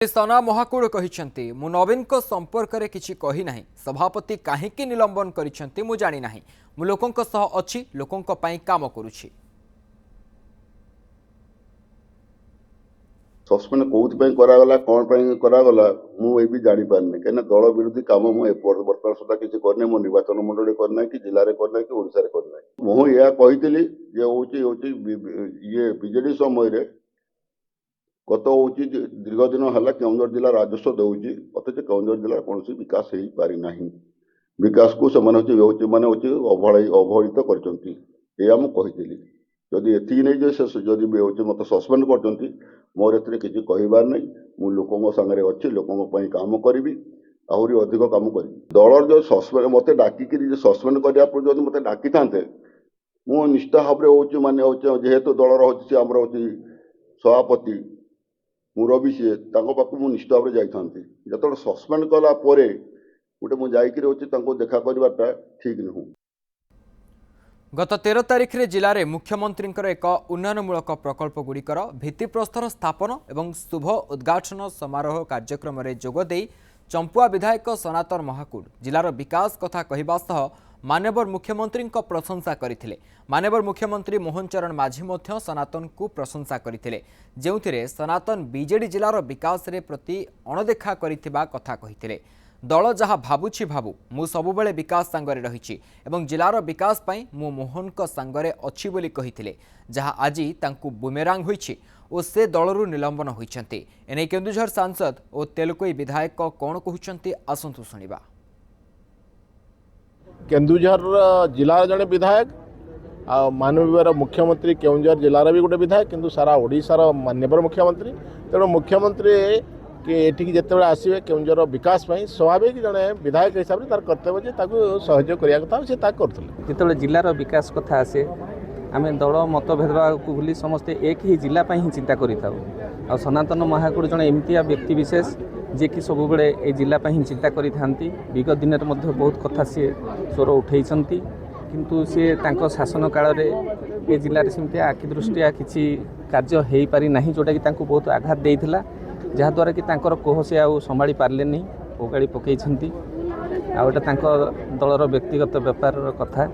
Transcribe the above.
सना महाकूड़ कहते मु नवीन को संपर्क में किसी कही ना सभापति कहीं निलंबन कर मु जानी ना मु लोकों सह अच्छी लोकों काम करुछि। सस्पेंड कौन करागला कौन करागला मुझे भी जानी पारनी कहीं दल विरोधी काम मुझे बर्तमान सुधा किसी करना मो निर्वाचन मंडल करना कि जिले में करना कि ओडिशा रे करना मुझे यह कही ये बीजेडी समय गत हूँ दीर्घ दिन है केन्दुझर जिला राजस्व दूसरी अथच केन्दुझर जिला कौन विकास हो पारि ना विकास को मैंने अवहेलित करी जदि एति नहीं जदि मत सस्पेंड कर मोर ए किसी कहबार नहीं मु लोकों सागर अच्छी लोकों काम करी आहरी अधिक काम करी दल जो सस्पेंड मत डाक सस्पेंड करने मत डाकी था मु निष्ठा भाव में माने जेहेतु दलर हूँ आम सभापति मुरबी सी पाक मुझे निश्चित भाव में जाती जो सस्पेंड कलापर गोटे मुझे देखा करवाटा ठीक नुह। गत 13 तारिख रे जिले में मुख्यमंत्री एक उन्नयनमूलक प्रकल्प गुड़िकर भित्तिप्रस्तर स्थापन और शुभ उद्घाटन समारोह कार्यक्रम में जोगदे चंपुआ विधायक सनातन महाकूड़ जिलार विकास कथा कहवा सह माननीय मुख्यमंत्री प्रशंसा करथिले। माननीय मुख्यमंत्री मोहन चरण माझी मध्य सनातन को प्रशंसा करथिले जेउथिरे सनातन बीजेडी जिलार विकास रे प्रति अणदेखा करिथिबा कथा कहिथिले। दल जहाँ भावुछि भावु मु सबुबेले विकास सांगरे रहिछि एवं जिलार विकास पई मु मोहन को सांगरे अछि बोली कहिथिले जहाँ आज तांकु बुमेरांग होइछि और से दलरू निलंबन होइछन्ति। एने केन्दुझर सांसद और तेलुकोई विधायक कौन कहउछन्ति आसंतु सुनिबा। केन्दुझर जिलार जड़े विधायक माननीय मुख्यमंत्री केन्दुझर जिलार भी गोटे विधायक किंतु सारा ओडिशार माननीय मुख्यमंत्री तेणु मुख्यमंत्री कि एठिक जिते आसवे केन्दुझर विकास स्वाभाविक जड़े विधायक हिसाब से तार कर्तव्य सहयोग करने कथा से करते जो जिलार विकास कथा आसे आम दल मत भेदभाव को भूली समस्ते एक ही जिला ही चिंता करूँ। सनातन महाकूड़ जड़े एमतिया व्यक्ति विशेष जे कि सब बेले ए जिला ही चिंता करी थांती विगत दिन में बहुत कथा सी स्वर उठे किंतु सी तांको शासन काल रे ए जिले सेमती आखि दृष्टिया किसी कार्य हो पारि ना जोटा कि तांको बहुत आघात देइथिला जहाँद्वारा कि तांकर कोह से आउ संभाली पारले नहीं ओगाड़ी पकई आउटा दलर व्यक्तिगत व्यापार कथा।